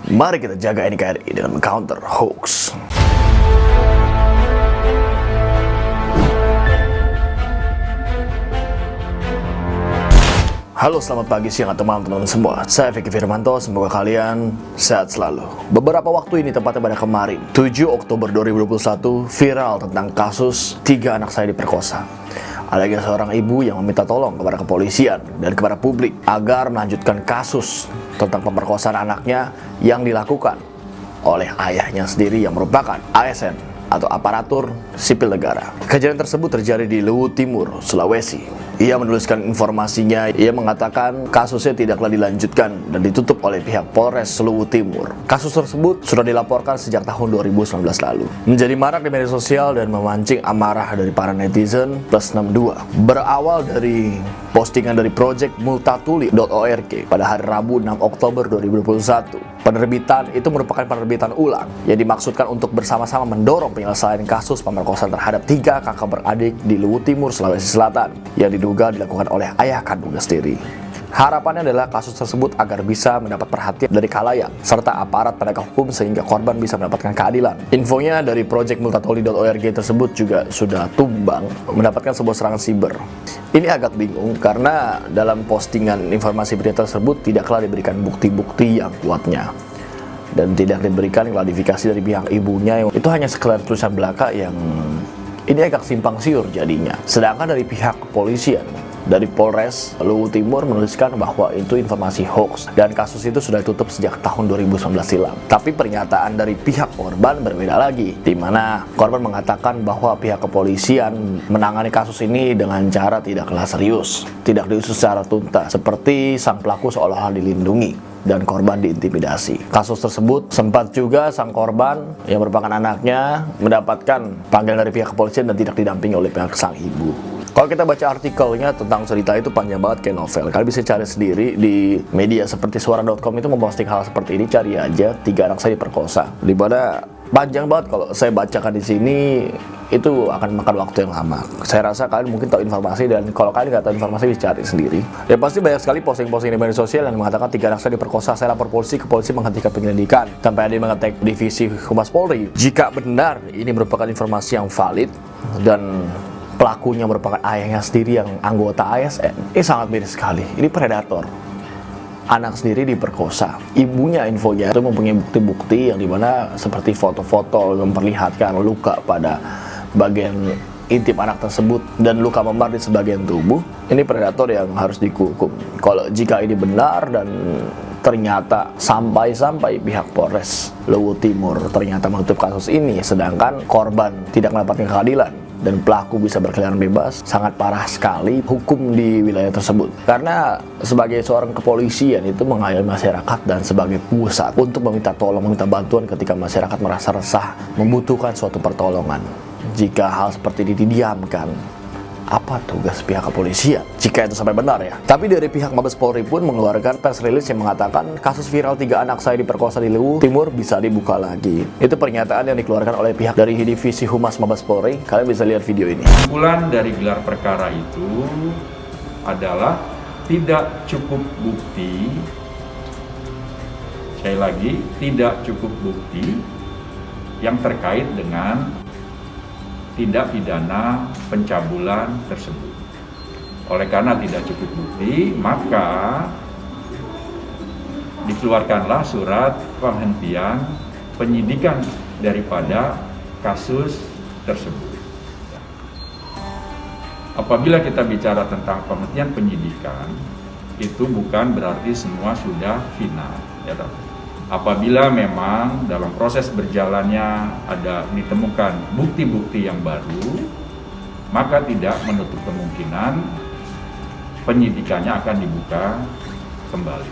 Mari kita jaga NKRI dengan counter hoax. Halo, selamat pagi, siang, atau malam teman-teman semua. Saya Vicky Firmanto, semoga kalian sehat selalu. Beberapa waktu ini, tepatnya pada kemarin, 7 Oktober 2021, viral tentang kasus 3 anak saya diperkosa. Ada seorang ibu yang meminta tolong kepada kepolisian dan kepada publik agar melanjutkan kasus tentang pemerkosaan anaknya yang dilakukan oleh ayahnya sendiri yang merupakan ASN atau aparatur sipil negara. Kejadian tersebut terjadi di Luwu Timur, Sulawesi. Ia menuliskan informasinya, ia mengatakan kasusnya tidaklah dilanjutkan dan ditutup oleh pihak Polres Luwu Timur. Kasus tersebut sudah dilaporkan sejak tahun 2019 lalu. Menjadi marak di media sosial dan memancing amarah dari para netizen plus 62. Berawal dari postingan dari project multatuli.org pada hari Rabu 6 Oktober 2021. Penerbitan itu merupakan penerbitan ulang yang dimaksudkan untuk bersama-sama mendorong penyelesaian kasus pemerkosaan terhadap 3 kakak beradik di Luwu Timur, Sulawesi Selatan yang diduga dilakukan oleh ayah kandungnya sendiri. Harapannya adalah kasus tersebut agar bisa mendapat perhatian dari khalayak serta aparat penegak hukum sehingga korban bisa mendapatkan keadilan. Infonya dari project multatuli.org tersebut juga sudah tumbang mendapatkan sebuah serangan siber. Ini agak bingung karena dalam postingan informasi berita tersebut tidaklah diberikan bukti-bukti yang kuatnya dan tidak diberikan klarifikasi dari pihak ibunya, yang itu hanya sekedar tulisan belaka yang ini agak simpang siur jadinya. Sedangkan dari pihak kepolisian dari Polres Luwu Timur menuliskan bahwa itu informasi hoax dan kasus itu sudah ditutup sejak tahun 2019 silam. Tapi pernyataan dari pihak korban berbeda lagi, di mana korban mengatakan bahwa pihak kepolisian menangani kasus ini dengan cara tidaklah serius, tidak diusut secara tuntas, seperti sang pelaku seolah-olah dilindungi dan korban diintimidasi. Kasus tersebut sempat juga sang korban yang merupakan anaknya mendapatkan panggilan dari pihak kepolisian dan tidak didampingi oleh pihak sang ibu. Kalau kita baca artikelnya tentang cerita itu panjang banget kayak novel. Kalian bisa cari sendiri di media seperti suara.com itu memposting hal seperti ini. Cari aja 3 anak saya diperkosa. Daripada panjang banget kalau saya bacakan di sini, itu akan makan waktu yang lama. Saya rasa kalian mungkin tahu informasi, dan kalau kalian nggak tahu informasi bisa cari sendiri. Ya pasti banyak sekali posting-posting di media sosial yang mengatakan 3 anak saya diperkosa, saya lapor polisi, ke polisi menghentikan penyelidikan. Sampai ada yang mengetek divisi Humas Polri. Jika benar ini merupakan informasi yang valid dan pelakunya merupakan ayahnya sendiri yang anggota ASN, ini sangat miris sekali. Ini predator. Anak sendiri diperkosa. Ibunya infonya itu mempunyai bukti-bukti yang dimana seperti foto-foto memperlihatkan luka pada bagian intim anak tersebut dan luka memar di sebagian tubuh. Ini predator yang harus dihukum. Kalau jika ini benar dan ternyata sampai pihak Polres Luwu Timur ternyata menutup kasus ini, sedangkan korban tidak mendapatkan keadilan dan pelaku bisa berkeliaran bebas, sangat parah sekali hukum di wilayah tersebut. Karena sebagai seorang kepolisian itu mengayomi masyarakat dan sebagai pusat untuk meminta tolong, meminta bantuan ketika masyarakat merasa resah, membutuhkan suatu pertolongan. Jika hal seperti ini didiamkan, apa tugas pihak kepolisian jika itu sampai benar ya? Tapi dari pihak Mabes Polri pun mengeluarkan press release yang mengatakan kasus viral 3 anak saya diperkosa di Luwu Timur bisa dibuka lagi. Itu pernyataan yang dikeluarkan oleh pihak dari divisi Humas Mabes Polri. Kalian bisa lihat video ini. Kesimpulan dari gelar perkara itu adalah tidak cukup bukti. Sekali lagi, tidak cukup bukti yang terkait dengan tindak pidana pencabulan tersebut. Oleh karena tidak cukup bukti, maka dikeluarkanlah surat penghentian penyidikan daripada kasus tersebut. Apabila kita bicara tentang penghentian penyidikan, itu bukan berarti semua sudah final, ya. Apabila memang dalam proses berjalannya ada ditemukan bukti-bukti yang baru, maka tidak menutup kemungkinan penyidikannya akan dibuka kembali.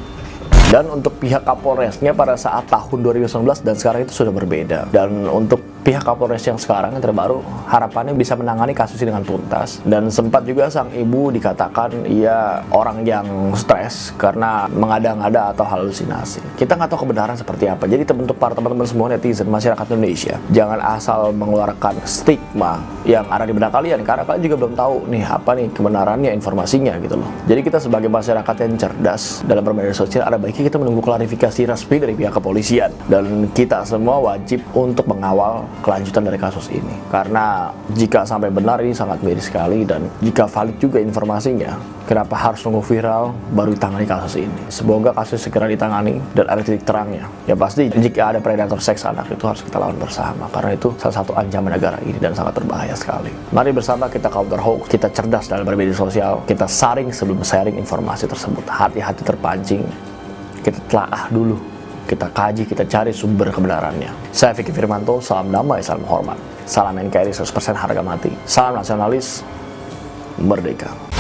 Dan untuk pihak Kapolresnya pada saat tahun 2019 dan sekarang itu sudah berbeda. Dan untuk pihak Kapolres yang sekarang yang terbaru harapannya bisa menangani kasus ini dengan tuntas. Dan sempat juga sang ibu dikatakan ia orang yang stres karena mengada-ngada atau halusinasi. Kita nggak tahu kebenaran seperti apa. Jadi untuk para teman-teman semua netizen masyarakat Indonesia, jangan asal mengeluarkan stigma yang ada di benak kalian, karena kalian juga belum tahu nih apa nih kebenarannya, informasinya gitu loh. Jadi kita sebagai masyarakat yang cerdas dalam bermedia sosial, ada baiknya kita menunggu klarifikasi resmi dari pihak kepolisian, dan kita semua wajib untuk mengawal kelanjutan dari kasus ini, karena jika sampai benar ini sangat miris sekali, dan jika valid juga informasinya, kenapa harus nunggu viral baru ditangani kasus ini. Semoga kasus segera ditangani dan ada titik terangnya. Ya pasti jika ada predator seks anak itu harus kita lawan bersama, karena itu salah satu ancaman negara ini dan sangat berbahaya sekali. Mari bersama kita counter hoax, kita cerdas dalam bermedia sosial, kita saring sebelum sharing informasi tersebut. Hati-hati terpancing, kita telaah dulu, kita kaji, kita cari sumber kebenarannya. Saya Vicky Firmanto, salam damai, salam hormat, salam NKRI 100% harga mati, salam nasionalis, merdeka.